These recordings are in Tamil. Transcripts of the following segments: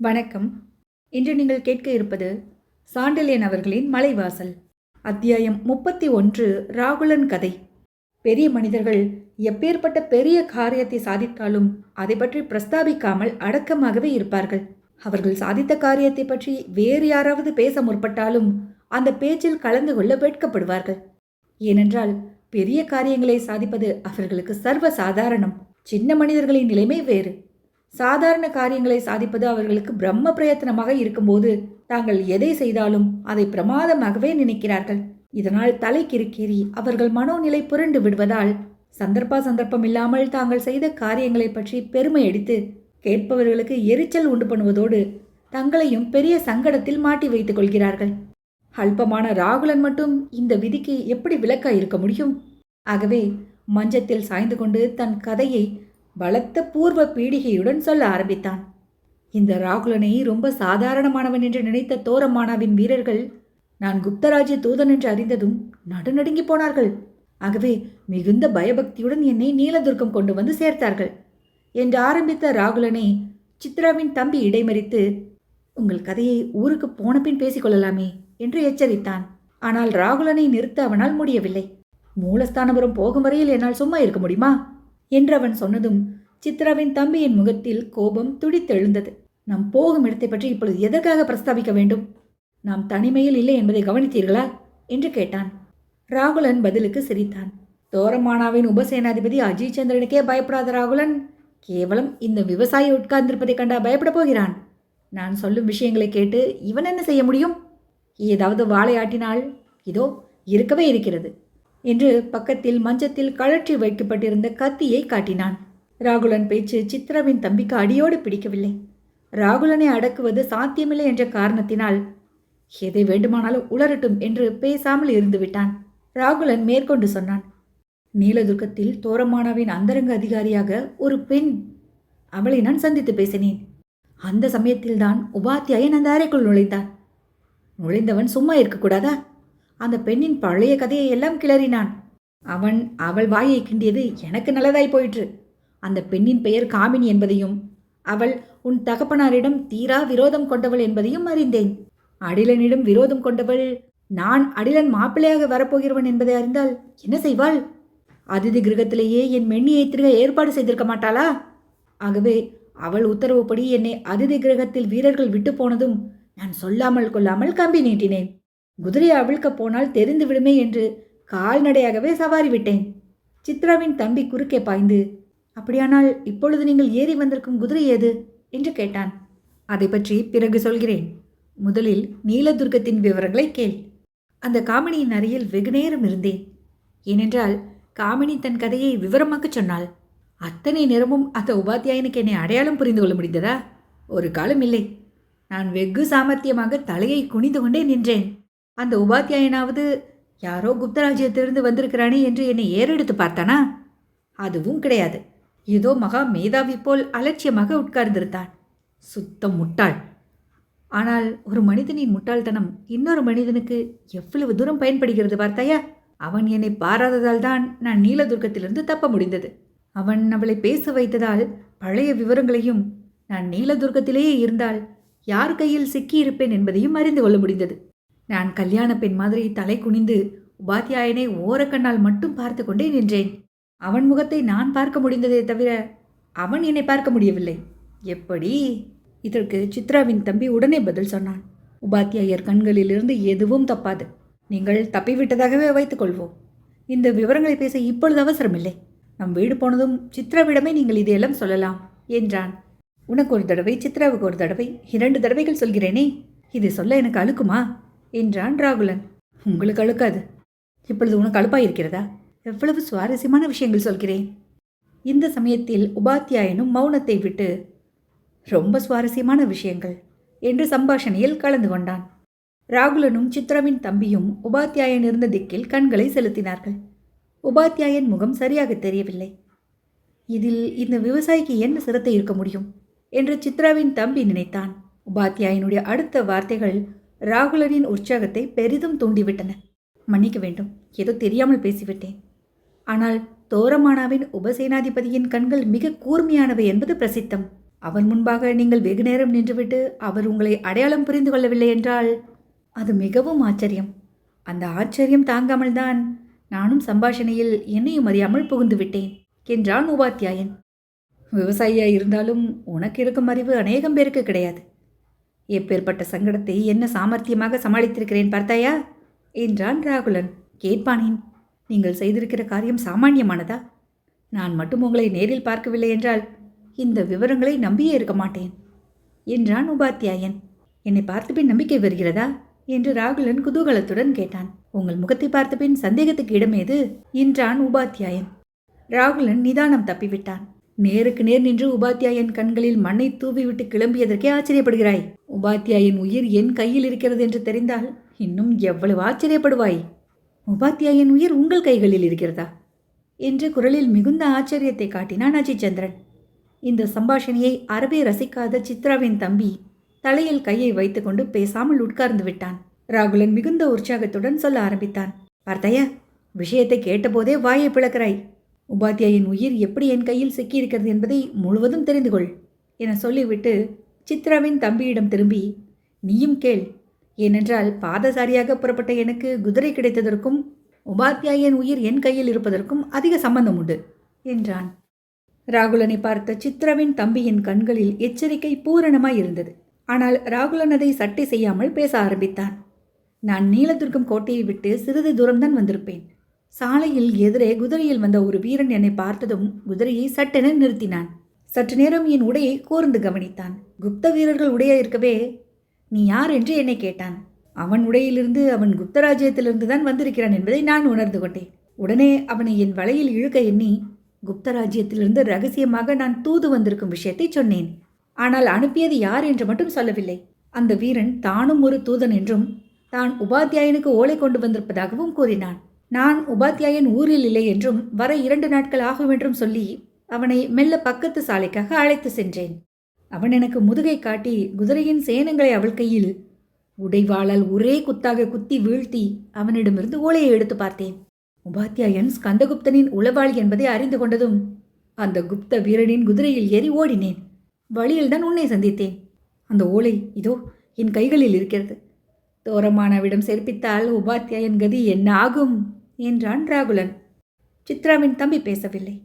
வணக்கம். இன்று நீங்கள் கேட்க இருப்பது சாண்டில்யன் அவர்களின் மலைவாசல். அத்தியாயம் 31. ராகுலன் கதை. பெரிய மனிதர்கள் எப்பேற்பட்ட பெரிய காரியத்தை சாதித்தாலும் அதை பற்றி பிரஸ்தாபிக்காமல் அடக்கமாகவே இருப்பார்கள். அவர்கள் சாதித்த காரியத்தை பற்றி வேறு யாராவது பேச முற்பட்டாலும் அந்த பேச்சில் கலந்து கொள்ள வெட்கப்படுவார்கள். ஏனென்றால் பெரிய காரியங்களை சாதிப்பது அவர்களுக்கு சர்வ சாதாரணம். சின்ன மனிதர்களின் நிலைமை வேறு. சாதாரண காரியங்களை சாதிப்பது அவர்களுக்கு பிரம்ம பிரயத்தனமாக இருக்கும்போது தாங்கள் எதை செய்தாலும் அதை பிரமாதமாகவே நினைக்கிறார்கள். இதனால் தலை கிறுக்கேறி அவர்கள் மனோநிலை புரண்டு விடுவதால் சந்தர்ப்பம் இல்லாமல் தாங்கள் செய்த காரியங்களை பற்றி பெருமை அடித்து கேட்பவர்களுக்கு எரிச்சல் உண்டு பண்ணுவதோடு தங்களையும் பெரிய சங்கடத்தில் மாட்டி வைத்துக் கொள்கிறார்கள். அல்பமான ராகுலன் மட்டும் இந்த விதிக்கு எப்படி விலக்காய் இருக்க முடியும்? ஆகவே மஞ்சத்தில் சாய்ந்து கொண்டு தன் கதையை பலத்த பூர்வ பீடிகையுடன் சொல்ல ஆரம்பித்தான். இந்த ராகுலனை ரொம்ப சாதாரணமானவன் என்று நினைத்த தோரமானாவின் வீரர்கள் நான் குப்தராஜ்ய தூதன் என்று அறிந்ததும் நடுநடுங்கி போனார்கள். ஆகவே மிகுந்த பயபக்தியுடன் என்னை நீலதுர்க்கம் கொண்டு வந்து சேர்த்தார்கள் என்று ஆரம்பித்த ராகுலனை சித்ராவின் தம்பி இடைமறித்து, உங்கள் கதையை ஊருக்கு போன பின் பேசிக்கொள்ளலாமே என்று எச்சரித்தான். ஆனால் ராகுலனை நிறுத்த அவனால் முடியவில்லை. மூலஸ்தானபுரம் போகும் வரையில் என்னால் சும்மா இருக்க முடியுமா என்று அவன் சொன்னதும் சித்ராவின் தம்பியின் முகத்தில் கோபம் துடித்தெழுந்தது. நாம் போகும் இடத்தை பற்றி இப்பொழுது எதற்காக பிரஸ்தாபிக்க வேண்டும்? நாம் தனிமையில் இல்லை என்பதை கவனித்தீர்களா என்று கேட்டான். ராகுலன் பதிலுக்கு சிரித்தான். தோரமானாவின் உபசேனாதிபதி அஜய் சந்திரனுக்கே பயப்படாத ராகுலன் கேவலம் இந்த விவசாயி உட்கார்ந்திருப்பதை கண்டா பயப்பட போகிறான். நான் சொல்லும் விஷயங்களை கேட்டு இவன் என்ன செய்ய முடியும்? ஏதாவது வாளை ஆட்டினால் இதோ இருக்கவே இருக்கிறது என்று பக்கத்தில் மஞ்சத்தில் கழற்றி வைக்கப்பட்டிருந்த கத்தியை காட்டினான். ராகுலன் பேச்சு சித்ராவின் தம்பிக்கு அடியோடு பிடிக்கவில்லை. ராகுலனை அடக்குவது சாத்தியமில்லை என்ற காரணத்தினால் எதை வேண்டுமானாலும் உளரட்டும் என்று பேசாமல் இருந்து விட்டான். ராகுலன் மேற்கொண்டு சொன்னான். நீலதுர்க்கத்தில் தோரமானாவின் அந்தரங்க அதிகாரியாக ஒரு பெண், அவளை நான் சந்தித்து பேசினேன். அந்த சமயத்தில்தான் உபாத்தியாயன் அந்த அறைக்குள் நுழைந்தான். நுழைந்தவன் சும்மா இருக்கக்கூடாதா? அந்த பெண்ணின் பழைய கதையை எல்லாம் கிளறினான். அவள் வாயை கிண்டியது எனக்கு நல்லதாய் போயிற்று. அந்த பெண்ணின் பெயர் காமினி என்பதையும் அவள் உன் தகப்பனாரிடம் தீரா விரோதம் கொண்டவள் என்பதையும் அறிந்தேன். அடிலனிடம் விரோதம் கொண்டவள் நான் அடிலன் மாப்பிள்ளையாக வரப்போகிறவன் என்பதை அறிந்தால் என்ன செய்வாள்? அதிதி கிரகத்திலேயே என் மென்னியை திருக ஏற்பாடு செய்திருக்க மாட்டாளா? ஆகவே அவள் உத்தரவுப்படி என்னை அதிதி கிரகத்தில் வீரர்கள் விட்டு போனதும் நான் சொல்லாமல் கொள்ளாமல் கம்பி நீட்டினேன். குதிரையை அவிழ்க்கப் போனால் தெரிந்து விடுமே என்று கால்நடையாகவே சவாரி விட்டேன். சித்ராவின் தம்பி குறுக்கே பாய்ந்து, அப்படியானால் இப்பொழுது நீங்கள் ஏறி வந்திருக்கும் குதிரை ஏது என்று கேட்டான். அதை பற்றி பிறகு சொல்கிறேன். முதலில் நீலதுர்க்கத்தின் விவரங்களை கேள். அந்த காமினியின் அறையில் வெகு நேரம் இருந்தேன். ஏனென்றால் காமினி தன் கதையை விவரமாக்கச் சொன்னாள். அத்தனை நேரமும் அந்த உபாத்தியாயனுக்கு என்னை அடையாளம் புரிந்து கொள்ள முடிந்ததா? ஒரு காலம் இல்லை. நான் வெகு சாமர்த்தியமாக தலையை குனிந்து கொண்டே நின்றேன். அந்த உபாத்தியாயனாவது யாரோ குப்தராஜ்யத்திலிருந்து வந்திருக்கிறானே என்று என்னை ஏறெடுத்து பார்த்தானா? அதுவும் கிடையாது. ஏதோ மகா மேதாவி போல் அலட்சியமாக உட்கார்ந்திருந்தான். சுத்தம் முட்டாள். ஆனால் ஒரு மனிதனின் முட்டாள்தனம் இன்னொரு மனிதனுக்கு எவ்வளவு தூரம் பயன்படுகிறது பார்த்தாயா? அவன் என்னை பாராததால் தான் நான் நீலதுர்க்கத்திலிருந்து தப்ப முடிந்தது. அவன் அவளை பேச வைத்ததால் பழைய விவரங்களையும் நான் நீலதுர்க்கத்திலேயே இருந்தால் யார் கையில் சிக்கியிருப்பேன் என்பதையும் அறிந்து கொள்ள முடிந்தது. நான் கல்யாண பெண் மாதிரி தலை குனிந்து உபாத்தியாயனை ஓரக்கண்ணால் மட்டும் பார்த்து கொண்டே நின்றேன். அவன் முகத்தை நான் பார்க்க முடிந்ததே தவிர அவன் என்னை பார்க்க முடியவில்லை. எப்படி? இதற்கு சித்ராவின் தம்பி உடனே பதில் சொன்னான். உபாத்தியாயர் கண்களிலிருந்து எதுவும் தப்பாது. நீங்கள் தப்பிவிட்டதாகவே வைத்துக்கொள்வோம். இந்த விவரங்களை பேச இப்பொழுது அவசரமில்லை. நம் வீடு போனதும் சித்ராவிடமே நீங்கள் இதையெல்லாம் சொல்லலாம் என்றான். உனக்கு ஒரு தடவை, சித்ராவுக்கு ஒரு தடவை, 2 தடவைகள் சொல்கிறேனே, இது சொல்ல எனக்கு அழுக்குமா என்றான் ராகுலன். உங்களுக்கு அழுக்காது. இப்பொழுது உனக்கு அழுப்பாயிருக்கிறதா? எவ்வளவு சுவாரஸ்யமான விஷயங்கள் சொல்கிறேன். இந்த சமயத்தில் உபாத்தியாயனும் மௌனத்தை விட்டு ரொம்ப சுவாரஸ்யமான விஷயங்கள் என்று சம்பாஷணையில் கலந்து கொண்டான். ராகுலனும் சித்ராவின் தம்பியும் உபாத்தியாயன் இருந்த திக்கில் கண்களை செலுத்தினார்கள். உபாத்தியாயன் முகம் சரியாக தெரியவில்லை. இதில் இந்த விவசாயிக்கு என்ன சிரத்தை இருக்க முடியும் என்று சித்ராவின் தம்பி நினைத்தான். உபாத்தியாயனுடைய அடுத்த வார்த்தைகள் ராகுலனின் உற்சாகத்தை பெரிதும் தூண்டிவிட்டன. மன்னிக்க வேண்டும், ஏதோ தெரியாமல் பேசிவிட்டேன். ஆனால் தோரமானாவின் உபசேனாதிபதியின் கண்கள் மிக கூர்மையானவை என்பது பிரசித்தம். அவர் முன்பாக நீங்கள் வெகு நேரம் நின்றுவிட்டு அவர் உங்களை அடையாளம் புரிந்து கொள்ளவில்லை என்றால் அது மிகவும் ஆச்சரியம். அந்த ஆச்சரியம் தாங்காமல் தான் நானும் சம்பாஷணையில் என்னையும் அறியாமல் புகுந்து விட்டேன் என்றான் உபாத்தியாயன். விவசாயியாக இருந்தாலும் உனக்கு இருக்கும் அறிவு அநேகம் பேருக்கு கிடையாது. எப்பேற்பட்ட சங்கடத்தை என்ன சாமர்த்தியமாக சமாளித்திருக்கிறேன் பார்த்தாயா என்றான் ராகுலன். கேட்பானேன், நீங்கள் செய்திருக்கிற காரியம் சாமானியமானதா? நான் மட்டும் உங்களை நேரில் பார்க்கவில்லை என்றால் இந்த விவரங்களை நம்பியே இருக்க மாட்டேன் என்றான் உபாத்தியாயன். என்னை பார்த்த நம்பிக்கை வருகிறதா என்று ராகுலன் குதூகலத்துடன் கேட்டான். உங்கள் முகத்தை பார்த்த பின் சந்தேகத்துக்கு இடமேது என்றான் உபாத்தியாயன். ராகுலன் நிதானம் தப்பிவிட்டான். நேருக்கு நேர் நின்று உபாத்தியாயன் கண்களில் மண்ணை தூவிவிட்டு கிளம்பியதற்கே ஆச்சரியப்படுகிறாய். உபாத்தியாயன் உயிர் என் கையில் இருக்கிறது என்று தெரிந்தால் இன்னும் எவ்வளவு ஆச்சரியப்படுவாய். உபாத்தியாயன் உயிர் உங்கள் கைகளில் இருக்கிறதா என்று குரலில் மிகுந்த ஆச்சரியத்தை காட்டினான் அஜிச்சந்திரன். இந்த சம்பாஷணையை அறவே ரசிக்காத சித்ராவின் தம்பி தலையில் கையை வைத்துக்கொண்டு பேசாமல் உட்கார்ந்து விட்டான். ராகுலன் மிகுந்த உற்சாகத்துடன் சொல்ல ஆரம்பித்தான். பார்த்தாயா, விஷயத்தை கேட்டபோதே வாயை பிளக்கிறாய். உபாத்தியாயின் உயிர் எப்படி என் கையில் சிக்கியிருக்கிறது என்பதை முழுவதும் தெரிந்து கொள் என சொல்லிவிட்டு சித்ராவின் தம்பியிடம் திரும்பி, நீயும் கேள். ஏனென்றால் பாதசாரியாக புறப்பட்ட எனக்கு குதிரை கிடைத்ததற்கும் உபாத்தியாயன் உயிர் என் கையில் இருப்பதற்கும் அதிக சம்பந்தம் உண்டு என்றான். ராகுலனை பார்த்த சித்ராவின் தம்பியின் கண்களில் எச்சரிக்கை பூரணமாய் இருந்தது. ஆனால் ராகுலன் அதை சட்டை செய்யாமல் பேச ஆரம்பித்தான். நான் நீலதுர்க்கம் கோட்டையை விட்டு சிறிது தூரம்தான் வந்திருப்பேன். சாலையில் எதிரே குதிரையில் வந்த ஒரு வீரன் என்னை பார்த்ததும் குதிரையை சட்டென நிறுத்தினான். சற்று நேரம் என் உடையை கூர்ந்து கவனித்தான். குப்த வீரர்கள் உடைய இருக்கவே நீ யார் என்று என்னை கேட்டான். அவன் உடையிலிருந்து அவன் குப்தராஜ்யத்திலிருந்து தான் வந்திருக்கிறான் என்பதை நான் உணர்ந்து கொண்டேன். உடனே அவனை என் வலையில் இழுக்க எண்ணி குப்தராஜ்யத்திலிருந்து ரகசியமாக நான் தூது வந்திருக்கும் விஷயத்தை சொன்னேன். ஆனால் அனுப்பியது யார் என்று மட்டும் சொல்லவில்லை. அந்த வீரன் தானும் ஒரு தூதன் என்றும் தான் உபாத்தியாயனுக்கு ஓலை கொண்டு வந்திருப்பதாகவும் கூறினான். நான் உபாத்தியாயன் ஊரில் இல்லை என்றும் வர 2 நாட்கள் ஆகும் என்றும் சொல்லி அவனை மெல்ல பக்கத்து சாலைக்காக அழைத்து சென்றேன். அவன் எனக்கு முதுகை காட்டி குதிரையின் சேனங்களை அவள் கையில் உடைவாளால் ஒரே குத்தாக குத்தி வீழ்த்தி அவனிடமிருந்து ஓலையை எடுத்து பார்த்தேன். உபாத்தியாயன் ஸ்கந்தகுப்தனின் உளவாளி என்பதை அறிந்து கொண்டதும் அந்த குப்த வீரனின் குதிரையில் ஏறி ஓடினேன். வழியில்தான் உன்னை சந்தித்தேன். அந்த ஓலை இதோ என் கைகளில் இருக்கிறது. தோரமானவிடம் சேர்ப்பித்தால் உபாத்தியாயன் கதி என்ன ஆகும் என்றான் ராகுலன். சித்ராவின் தம்பி பேசவில்லை.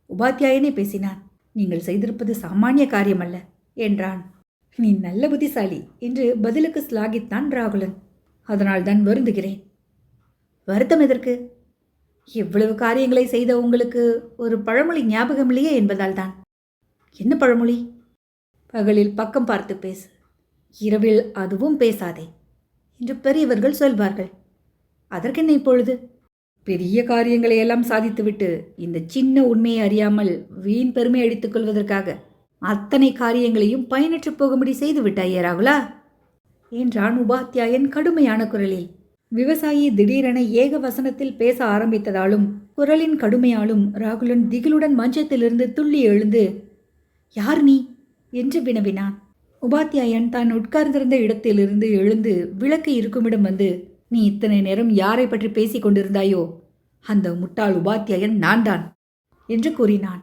உபாத்தியாயனே பேசினான். நீங்கள் செய்திருப்பது சாமானிய காரியமல்ல என்றான். நீ நல்ல புத்திசாலி என்று பதிலுக்கு ஸ்லாகித்தான் ராகுலன். அதனால்தான் வருந்துகிறேன். வருத்தம் எதற்கு? எவ்வளவு காரியங்களை செய்த உங்களுக்கு ஒரு பழமொழி ஞாபகம் இல்லையே என்பதால் தான். என்ன பழமொழி? பகலில் பக்கம் பார்த்து பேசு, இரவில் அதுவும் பேசாதே என்று பெரியவர்கள் சொல்வார்கள். அதற்கென்ன இப்பொழுது? பெரிய காரியங்களை எல்லாம் சாதித்துவிட்டு இந்த சின்ன உண்மையை அறியாமல் வீண் பெருமை அடித்துக் கொள்வதற்காக அத்தனை காரியங்களையும் பயனற்று போகும்படி செய்து விட்டாயே ராகுலா என்றான் உபாத்தியாயன் கடுமையான குரலில். விவசாயி திடீரென ஏக வசனத்தில் பேச ஆரம்பித்ததாலும் குரலின் கடுமையாலும் ராகுலன் திகிலுடன் மஞ்சத்திலிருந்து துள்ளி எழுந்து, யார் நீ என்று வினவினான். உபாத்தியாயன் தான் உட்கார்ந்திருந்த இடத்திலிருந்து எழுந்து விளக்கு இருக்குமிடம் வந்து, நீ இத்தனை நேரம் யாரை பற்றி பேசிக் கொண்டிருந்தாயோ அந்த முட்டாள் உபாத்தியாயன் நான்தான் என்று கூறினான்.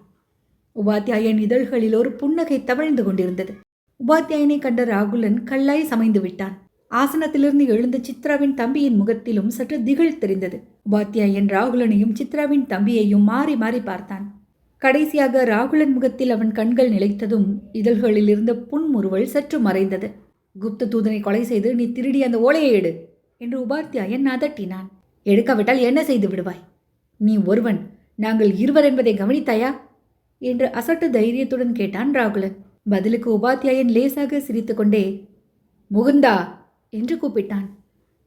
உபாத்தியாயன் இதழ்களில் ஒரு புன்னகை தவழ்ந்து கொண்டிருந்தது. உபாத்தியாயனை கண்ட ராகுலன் கல்லாய் சமைந்து விட்டான். ஆசனத்திலிருந்து எழுந்த சித்ராவின் தம்பியின் முகத்திலும் சற்று திகில் தெரிந்தது. உபாத்தியாயன் ராகுலனையும் சித்ராவின் தம்பியையும் மாறி மாறி பார்த்தான். கடைசியாக ராகுலன் முகத்தில் அவன் கண்கள் நிலைத்ததும் இதழ்களில் இருந்த புன்முறுவல் சற்று மறைந்தது. குப்த தூதனை கொலை செய்து நீ திருடி அந்த ஓலையை எடு என்று உபாத்தியாயன் அதட்டினான். எடுக்காவிட்டால் என்ன செய்து விடுவாய்? நீ ஒருவன், நாங்கள் இருவர் என்பதை கவனித்தாயா என்று அசட்டு தைரியத்துடன் கேட்டான் ராகுலன். பதிலுக்கு உபாத்தியாயன் லேசாக சிரித்துக்கொண்டே முகுந்தா என்று கூப்பிட்டான்.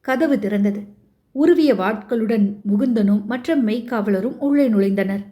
கதவு திறந்தது. உருவிய வாட்களுடன் முகுந்தனும் மற்ற மெய்க்காவலரும் உள்ளே நுழைந்தனர்.